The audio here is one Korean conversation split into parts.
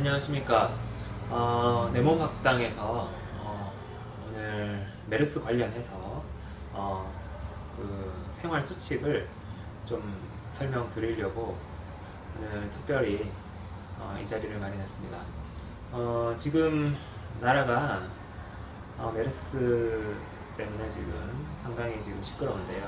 안녕하십니까. 내 몸 학당에서 오늘 메르스 관련해서 그 생활 수칙을 좀 설명드리려고 오늘 특별히 이 자리를 마련했습니다. 지금 나라가 메르스 때문에 지금 상당히 지금 시끄러운데요.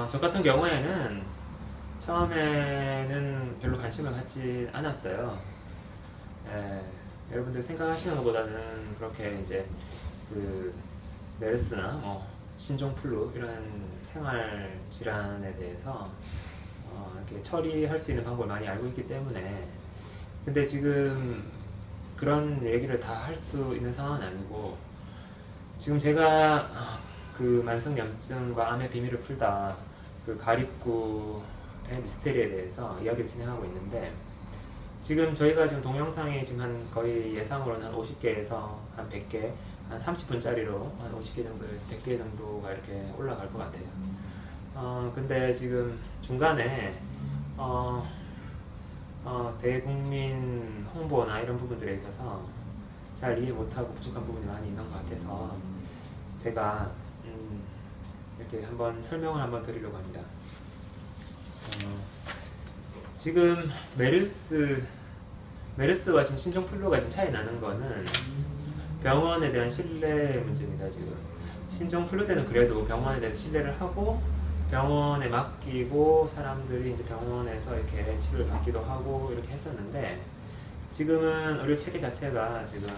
저 같은 경우에는 처음에는 별로 관심을 갖지 않았어요. 여러분들 생각하시는 것보다는 그렇게 이제 그 메르스나 신종플루 이런 생활 질환에 대해서 이렇게 처리할 수 있는 방법을 많이 알고 있기 때문에, 근데 지금 그런 얘기를 다 할 수 있는 상황은 아니고, 지금 제가 그 만성염증과 암의 비밀을 풀다 그 가립구의 미스테리에 대해서 이야기를 진행하고 있는데, 지금 저희가 지금 동영상이 지금 한 거의 예상으로는 한 50개에서 한 100개, 한 30분짜리로 한 50개 정도에서 100개 정도가 이렇게 올라갈 것 같아요. 근데 지금 중간에 대국민 홍보나 이런 부분들에 있어서 잘 이해 못하고 부족한 부분이 많이 있는 것 같아서 제가 이렇게 한번 설명을 한번 드리려고 합니다. 지금 메르스와 지금 신종플루가 지금 차이 나는 거는 병원에 대한 신뢰 문제입니다. 지금 신종플루 때는 그래도 병원에 대해서 신뢰를 하고 병원에 맡기고 사람들이 이제 병원에서 이렇게 치료를 받기도 하고 이렇게 했었는데, 지금은 의료 체계 자체가 지금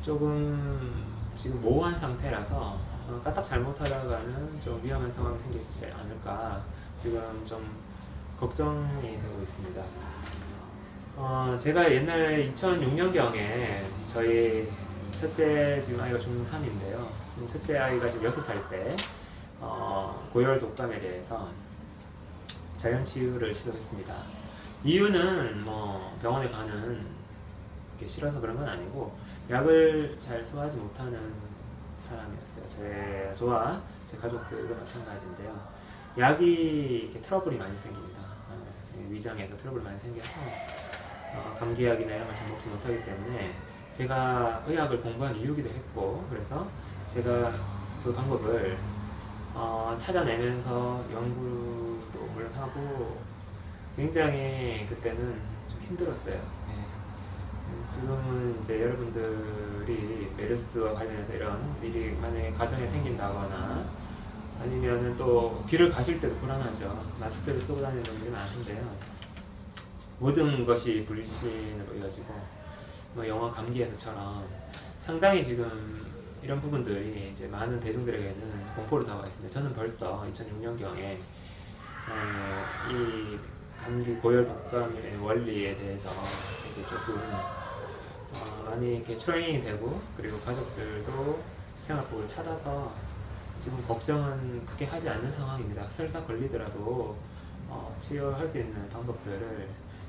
조금 지금 모호한 상태라서 까딱 잘못하다가는 좀 위험한 상황이 생기지 않을까 지금 좀 걱정이 되고 있습니다. 제가 옛날 2006년경에 저희 첫째 지금 아이가 중3인데요. 지금 첫째 아이가 지금 6살 때 고열 독감에 대해서 자연치유를 시도했습니다. 이유는 뭐 병원에 가는 게 싫어서 그런 건 아니고, 약을 잘 소화하지 못하는 사람이었어요. 저와 제 가족들도 마찬가지인데요. 약이 이렇게 트러블이 많이 생깁니다. 위장에서 트러블이 많이 생겨서 감기약이나 이런 걸 잘 먹지 못하기 때문에 제가 의학을 공부한 이유기도 했고, 그래서 제가 그 방법을 찾아내면서 연구도 물론 하고 굉장히 그때는 좀 힘들었어요. 지금은 이제 여러분들이 메르스와 관련해서 이런 일이 만약에 가정에 생긴다거나 아니면은 또 길을 가실 때도 불안하죠. 마스크를 쓰고 다니는 분들이 많은데요. 모든 것이 불신으로 이어지고, 뭐 영화 감기에서처럼 상당히 지금 이런 부분들이 이제 많은 대중들에게는 공포로 다가와 있습니다. 저는 벌써 2006년경에 이 감기 고열 독감의 원리에 대해서 이렇게 조금 많이 이렇게 트레이닝이 되고, 그리고 가족들도 생활법을 찾아서 지금 걱정은 크게 하지 않는 상황입니다. 설사 걸리더라도 치료할 수 있는 방법들을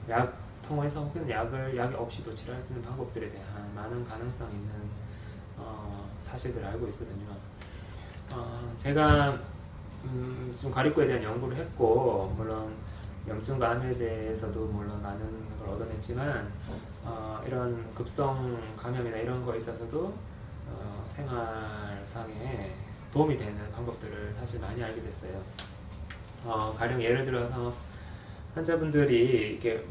약 통해서 혹은 약 없이도 치료할 수 있는 방법들에 대한 많은 가능성 있는 사실들을 알고 있거든요. 제가 지금 가립구에 대한 연구를 했고, 물론 염증과 암에 대해서도 물론 많은 걸 얻어냈지만 이런 급성 감염이나 이런 거에 있어서도 생활상에 도움이 되는 방법들을 사실 많이 알게 됐어요. 가령 예를 들어서 환자분들이 이렇게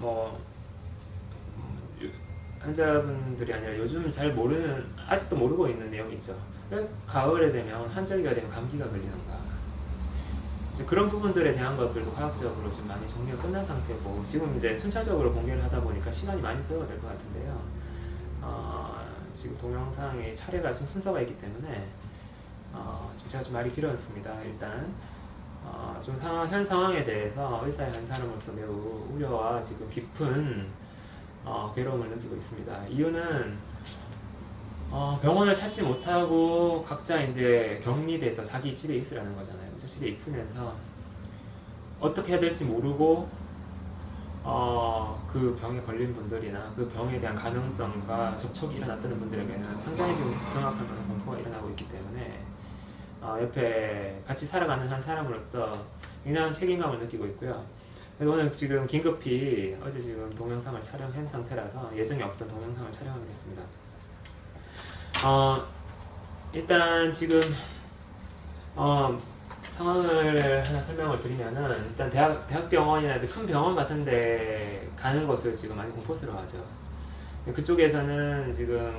환자분들이 아니라 요즘 잘 모르는, 아직도 모르고 있는 내용이 있죠. 가을에 되면 한절기가 되면 감기가 걸리는가, 이제 그런 부분들에 대한 것들도 과학적으로 지금 많이 정리가 끝난 상태고, 지금 이제 순차적으로 공개를 하다 보니까 시간이 많이 소요가 될 것 같은데요. 지금 동영상의 차례가 좀 순서가 있기 때문에 지금 제가 좀 말이 길었습니다. 일단 좀 현 상황에 대해서 의사의 한 사람으로서 매우 우려와 지금 깊은 괴로움을 느끼고 있습니다. 이유는 병원을 찾지 못하고 각자 이제 격리돼서 자기 집에 있으라는 거잖아요. 저 집에 있으면서 어떻게 해야 될지 모르고 그 병에 걸린 분들이나 그 병에 대한 가능성과 접촉이 일어났다는 분들에게는 상당히 지금 경악할 만한 공포가 일어나고 있기 때문에 옆에 같이 살아가는 한 사람으로서 굉장한 책임감을 느끼고 있고요. 그래서 오늘 지금 긴급히 어제 지금 동영상을 촬영한 상태라서 예정에 없던 동영상을 촬영하게 됐습니다. 일단 지금 상황을 하나 설명을 드리면은, 일단 대학병원이나 이제 큰 병원 같은 데 가는 것을 지금 많이 공포스러워하죠. 그쪽에서는 지금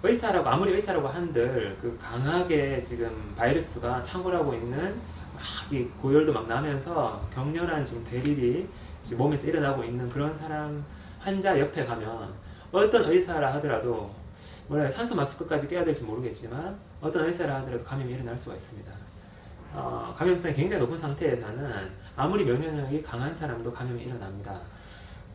의사라고, 아무리 의사라고 한들 그 강하게 지금 바이러스가 창궐하고 있는, 막 이 고열도 막 나면서 격렬한 지금 대립이 지금 몸에서 일어나고 있는 그런 사람, 환자 옆에 가면 어떤 의사라 하더라도, 뭐래, 산소 마스크까지 껴야 될지 모르겠지만 어떤 의사라 하더라도 감염이 일어날 수가 있습니다. 감염성이 굉장히 높은 상태에서는 아무리 면역력이 강한 사람도 감염이 일어납니다.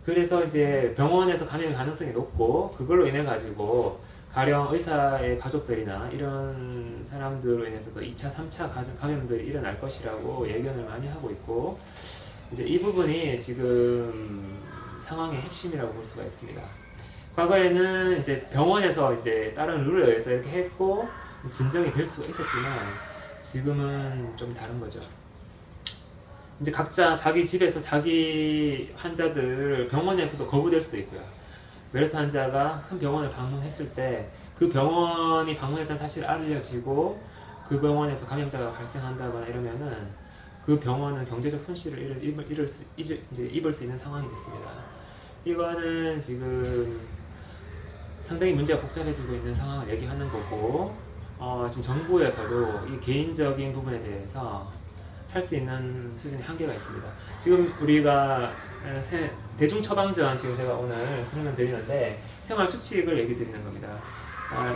그래서 이제 병원에서 감염 가능성이 높고, 그걸로 인해 가지고 가령 의사의 가족들이나 이런 사람들로 인해서도 2차, 3차 감염들이 일어날 것이라고 예견을 많이 하고 있고, 이제 이 부분이 지금 상황의 핵심이라고 볼 수가 있습니다. 과거에는 이제 병원에서 이제 다른 룰에 의해서 이렇게 했고 진정이 될 수가 있었지만, 지금은 좀 다른 거죠. 이제 각자 자기 집에서 자기 환자들 병원에서도 거부될 수도 있고요. 메르스 환자가 큰 병원을 방문했을 때 그 병원이 방문했다는 사실을 알려지고 그 병원에서 감염자가 발생한다거나 이러면은 그 병원은 경제적 손실을 입을 수 있는 상황이 됐습니다. 이거는 지금 상당히 문제가 복잡해지고 있는 상황을 얘기하는 거고, 지금 정부에서도 이 개인적인 부분에 대해서 할 수 있는 수준의 한계가 있습니다. 지금 우리가 대중처방전, 지금 제가 오늘 설명드리는데 생활 수칙을 얘기 드리는 겁니다.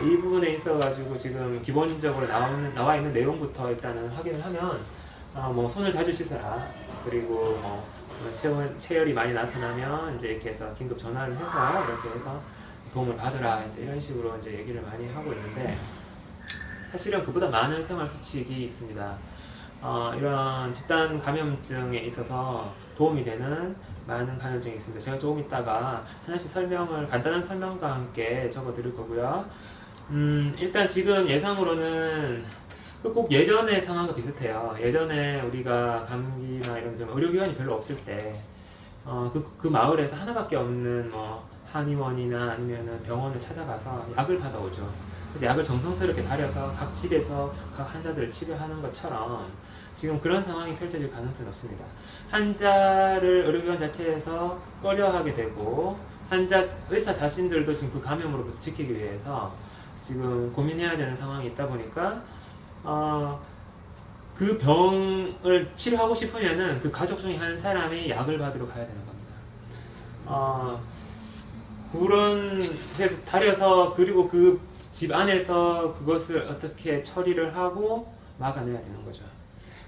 이 부분에 있어가지고 지금 기본적으로 나와 있는 내용부터 일단은 확인을 하면, 뭐 손을 자주 씻어라, 그리고 뭐 체열이 많이 나타나면 이제 이렇게 해서 긴급 전화를 해서 이렇게 해서 도움을 받으라, 이제 이런 식으로 이제 얘기를 많이 하고 있는데, 사실은 그보다 많은 생활 수칙이 있습니다. 이런 집단 감염증에 있어서 도움이 되는 많은 감염증이 있습니다. 제가 조금 이따가 하나씩 간단한 설명과 함께 적어 드릴 거고요. 일단 지금 예상으로는 꼭 예전의 상황과 비슷해요. 예전에 우리가 감기나 이런 의료기관이 별로 없을 때, 그 마을에서 하나밖에 없는 뭐 한의원이나 아니면은 병원을 찾아가서 약을 받아오죠. 그래서 약을 정성스럽게 다려서 각 집에서 각 환자들을 치료하는 것처럼 지금 그런 상황이 펼쳐질 가능성이 없습니다. 환자를 의료기관 자체에서 꺼려하게 되고, 의사 자신들도 지금 그 감염으로부터 지키기 위해서 지금 고민해야 되는 상황이 있다 보니까, 그 병을 치료하고 싶으면은 그 가족 중에 한 사람이 약을 받으러 가야 되는 겁니다. 그래서 다려서, 그리고 그 집 안에서 그것을 어떻게 처리를 하고 막아내야 되는 거죠.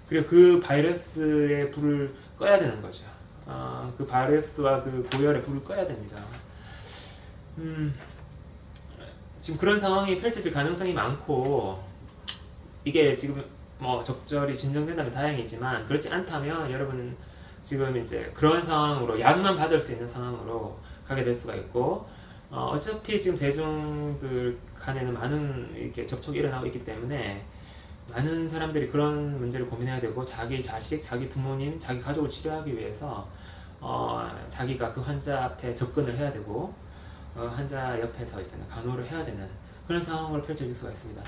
그리고 그 바이러스의 불을 꺼야 되는 거죠. 그 바이러스와 그 고열의 불을 꺼야 됩니다. 지금 그런 상황이 펼쳐질 가능성이 많고, 이게 지금 뭐 적절히 진정된다면 다행이지만, 그렇지 않다면 여러분 지금 이제 그런 상황으로 약만 받을 수 있는 상황으로 가게 될 수가 있고, 어차피 지금 대중들 간에는 많은 이렇게 접촉이 일어나고 있기 때문에 많은 사람들이 그런 문제를 고민해야 되고, 자기 자식, 자기 부모님, 자기 가족을 치료하기 위해서 자기가 그 환자 앞에 접근을 해야 되고, 환자 옆에 서 있으면 간호를 해야 되는 그런 상황으로 펼쳐질 수가 있습니다.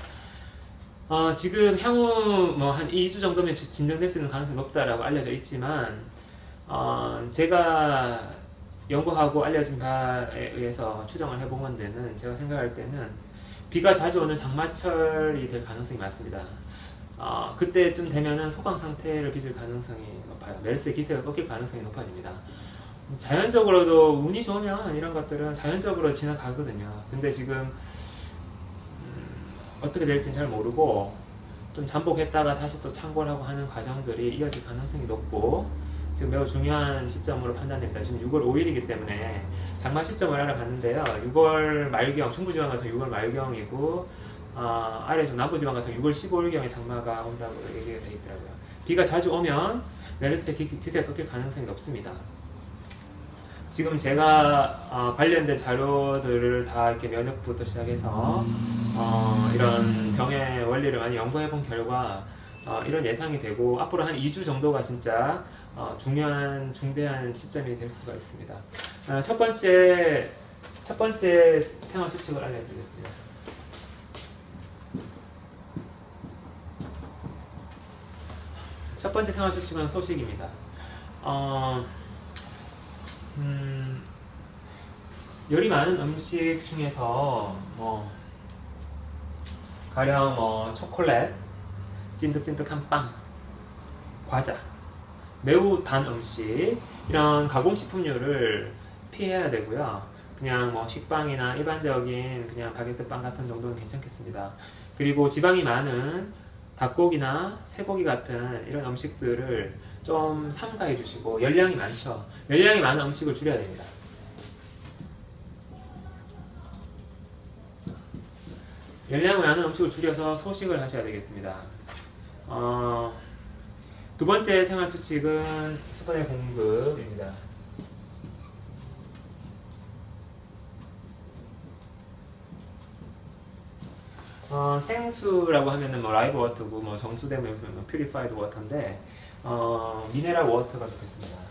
지금 향후 뭐 한 2주 정도면 진정될 수 있는 가능성이 높다라고 알려져 있지만, 제가 연구하고 알려진 바에 의해서 추정을 해본 데는, 제가 생각할 때는 비가 자주 오는 장마철이 될 가능성이 많습니다. 그때쯤 되면은 소강 상태를 빚을 가능성이 높아요. 메르스의 기세가 꺾일 가능성이 높아집니다. 자연적으로도 운이 좋으면 이런 것들은 자연적으로 지나가거든요. 근데 지금 어떻게 될지는 잘 모르고, 좀 잠복했다가 다시 또 창궐하고 하는 과정들이 이어질 가능성이 높고, 지금 매우 중요한 시점으로 판단됩니다. 지금 6월 5일이기 때문에 장마 시점을 알아봤는데요. 6월 말경, 중부지방 같은 6월 말경이고, 아래 좀 남부지방 같은 6월 15일경에 장마가 온다고 얘기가 되어 있더라고요. 비가 자주 오면 메르스의 기세가 꺾일 가능성이 높습니다. 지금 제가 관련된 자료들을 다 이렇게 면역부터 시작해서 이런 병의 원리를 많이 연구해 본 결과, 이런 예상이 되고 앞으로 한 2주 정도가 진짜 중대한 시점이 될 수가 있습니다. 첫 번째 생활 수칙을 알려드리겠습니다. 첫 번째 생활 수칙은 소식입니다. 열이 많은 음식 중에서 가령 초콜릿, 찐득찐득한 빵, 과자, 매우 단 음식, 이런 가공식품류를 피해야 되고요. 그냥 식빵이나 일반적인 그냥 바게트 빵 같은 정도는 괜찮겠습니다. 그리고 지방이 많은 닭고기나 쇠고기 같은 이런 음식들을 좀 삼가해 주시고, 열량이 많죠. 열량이 많은 음식을 줄여야 됩니다. 열량이 많은 음식을 줄여서 소식을 하셔야 되겠습니다. 두 번째 생활 수칙은 수분의 공급입니다. 생수라고 하면은 라이브 워터고 정수되면 퓨리파이드 워터인데 미네랄 워터가 좋겠습니다.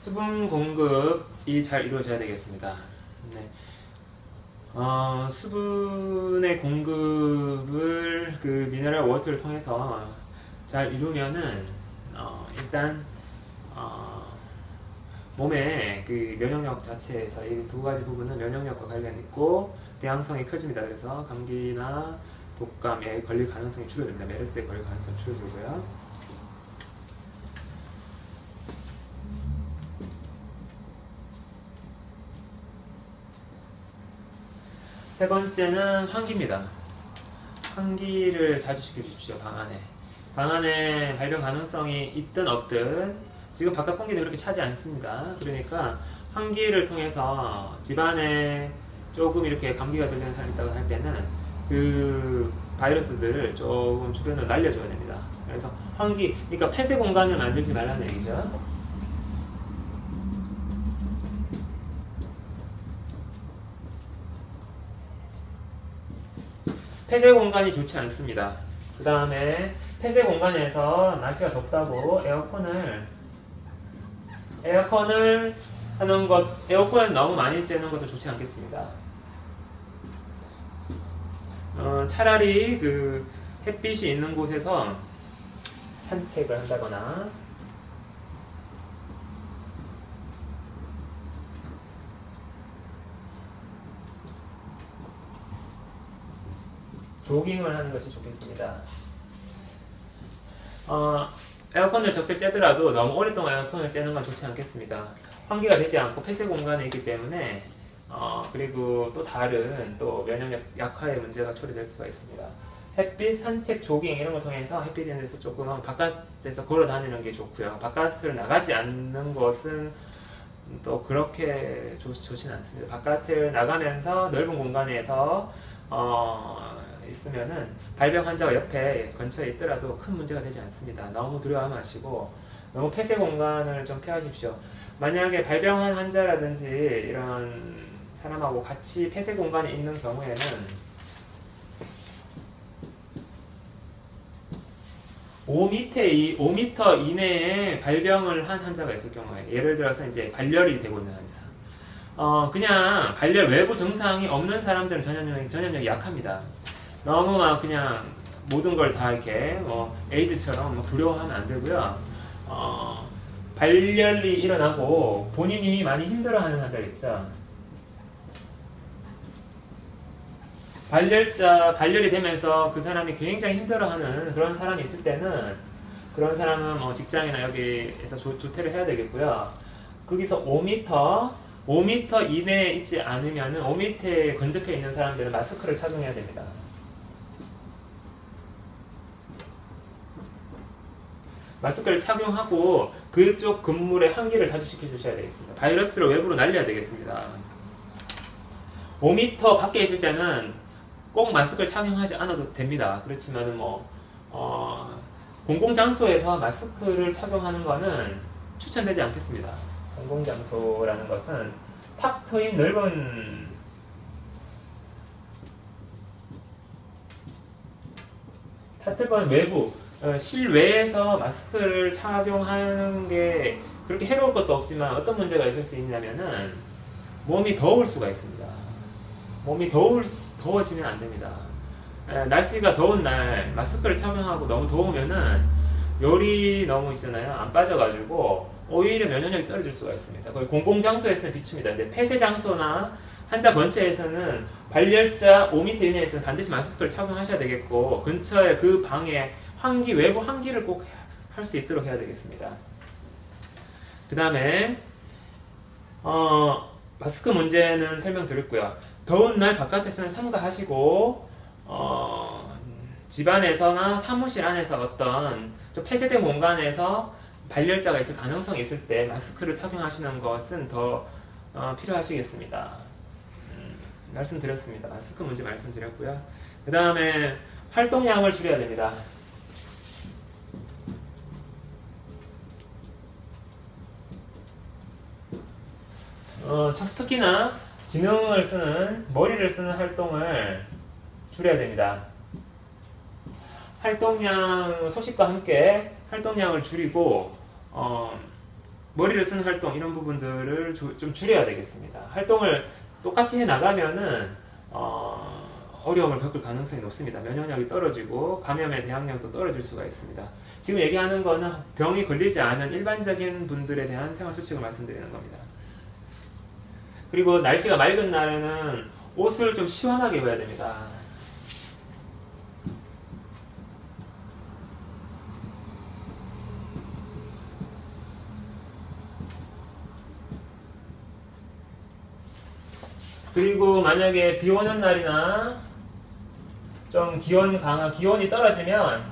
수분 공급이 잘 이루어져야 되겠습니다. 네. 수분의 공급을 그 미네랄 워터를 통해서 잘 이루면은 일단 몸의 그 면역력 자체에서 이 두 가지 부분은 면역력과 관련이 있고 대항성이 커집니다. 그래서 감기나 독감에 걸릴 가능성이 줄어듭니다. 메르스에 걸릴 가능성이 줄어들고요. 세 번째는 환기입니다. 환기를 자주 시켜주십시오. 방 안에 발병 가능성이 있든 없든 지금 바깥 공기는 그렇게 차지 않습니다. 그러니까 환기를 통해서 집안에 조금 이렇게 감기가 들리는 사람이 있다고 할 때는 그 바이러스들을 조금 주변으로 날려줘야 됩니다. 그래서 환기, 그러니까 폐쇄 공간을 만들지 말라는 얘기죠. 폐쇄 공간이 좋지 않습니다. 그 다음에 폐쇄 공간에서 날씨가 덥다고 에어컨을 하는 것, 에어컨을 너무 많이 쬐는 것도 좋지 않겠습니다. 차라리 그 햇빛이 있는 곳에서 산책을 한다거나 조깅을 하는 것이 좋겠습니다. 에어컨을 적절 쬐더라도 너무 오랫동안 에어컨을 쬐는 건 좋지 않겠습니다. 환기가 되지 않고 폐쇄 공간에 있기 때문에 그리고 또 다른 또 면역력 약화의 문제가 초래될 수가 있습니다. 햇빛, 산책, 조깅 이런 걸 통해서 햇빛 있는 데서 조금 바깥에서 걸어 다니는 게 좋고요. 바깥을 나가지 않는 것은 또 그렇게 좋지는 않습니다. 바깥을 나가면서 넓은 공간에서 있으면은 발병 환자가 옆에 근처에 있더라도 큰 문제가 되지 않습니다. 너무 두려워하지 마시고 너무 폐쇄 공간을 좀 피하십시오. 만약에 발병한 환자라든지 이런 사람하고 같이 폐쇄 공간에 있는 경우에는 5m 이내에 발병을 한 환자가 있을 경우에, 예를 들어서 이제 발열이 되고 있는 환자, 그냥 발열 외부 증상이 없는 사람들은 전염력이 약합니다. 너무 막 그냥 모든 걸 다 이렇게 에이즈처럼 두려워하면 안 되고요. 발열이 일어나고 본인이 많이 힘들어하는 환자 있죠. 발열이 되면서 그 사람이 굉장히 힘들어하는 그런 사람이 있을 때는 그런 사람은 직장이나 여기에서 조퇴를 해야 되겠고요. 거기서 5m 이내에 있지 않으면은 5m에 근접해 있는 사람들은 마스크를 착용해야 됩니다. 마스크를 착용하고 그쪽 건물에 환기를 자주 시켜주셔야 되겠습니다. 바이러스를 외부로 날려야 되겠습니다. 5m 밖에 있을 때는 꼭 마스크를 착용하지 않아도 됩니다. 그렇지만은 공공장소에서 마스크를 착용하는 것은 추천되지 않겠습니다. 공공장소라는 것은 탁 트인 넓은 탁트번 외부 실외에서 마스크를 착용하는 게 그렇게 해로울 것도 없지만 어떤 문제가 있을 수 있냐면은 몸이 더울 수가 있습니다. 몸이 더워지면 안 됩니다. 날씨가 더운 날 마스크를 착용하고 너무 더우면은 열이 너무 있잖아요. 안 빠져가지고 오히려 면역력이 떨어질 수가 있습니다. 거의 공공장소에서는 비춥니다. 근데 폐쇄 장소나 환자 근처에서는 발열자 5m 이내에서는 반드시 마스크를 착용하셔야 되겠고 근처에 그 방에 환기, 외부 환기를 꼭 할 수 있도록 해야 되겠습니다. 그 다음에 마스크 문제는 설명드렸고요. 더운 날 바깥에서는 삼가하시고 집안에서나 사무실 안에서 어떤 폐쇄된 공간에서 발열자가 있을 가능성이 있을 때 마스크를 착용하시는 것은 더 필요하시겠습니다. 말씀드렸습니다. 마스크 문제 말씀드렸고요. 그 다음에 활동량을 줄여야 됩니다. 특히나 지능을 쓰는, 머리를 쓰는 활동을 줄여야 됩니다. 활동량 소식과 함께 활동량을 줄이고 머리를 쓰는 활동 이런 부분들을 좀 줄여야 되겠습니다. 활동을 똑같이 해 나가면은 어려움을 겪을 가능성이 높습니다. 면역력이 떨어지고 감염의 대항력도 떨어질 수가 있습니다. 지금 얘기하는 거는 병이 걸리지 않은 일반적인 분들에 대한 생활수칙을 말씀드리는 겁니다. 그리고 날씨가 맑은 날에는 옷을 좀 시원하게 입어야 됩니다. 그리고 만약에 비 오는 날이나 좀 기온이 떨어지면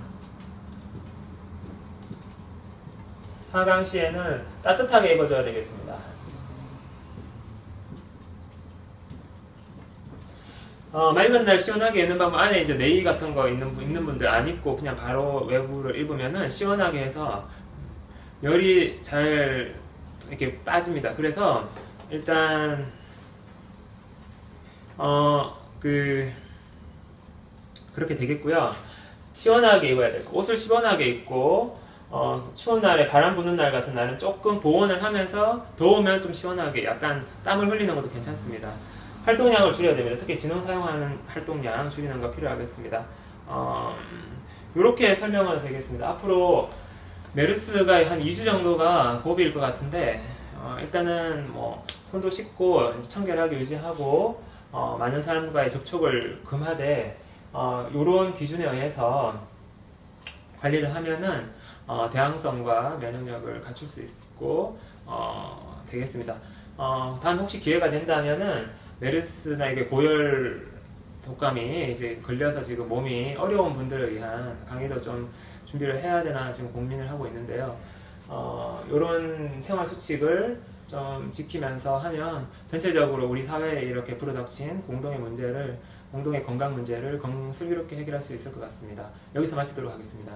하강시에는 따뜻하게 입어줘야 되겠습니다. 맑은 날 시원하게 입는 방법, 안에 이제 네이 같은 거 입는 분들 안 입고 그냥 바로 외부를 입으면은 시원하게 해서 열이 잘 이렇게 빠집니다. 그래서 일단 그렇게 되겠고요. 시원하게 입어야 되고, 옷을 시원하게 입고, 추운 날에 바람 부는 날 같은 날은 조금 보온을 하면서 더우면 좀 시원하게 약간 땀을 흘리는 것도 괜찮습니다. 활동량을 줄여야 됩니다. 특히 지능 사용하는 활동량 줄이는 거 필요하겠습니다. 이렇게 설명을 되겠습니다. 앞으로 메르스가 한 2주 정도가 고비일 것 같은데 일단은 뭐 손도 씻고 청결하게 유지하고 많은 사람과의 접촉을 금하되 이런 기준에 의해서 관리를 하면은 대항성과 면역력을 갖출 수 있고 되겠습니다. 다음 혹시 기회가 된다면은 메르스나 이게 고열 독감이 이제 걸려서 지금 몸이 어려운 분들을 위한 강의도 좀 준비를 해야 되나 지금 고민을 하고 있는데요. 이런 생활 수칙을 좀 지키면서 하면 전체적으로 우리 사회에 이렇게 불어닥친 공동의 건강 문제를 슬기롭게 해결할 수 있을 것 같습니다. 여기서 마치도록 하겠습니다.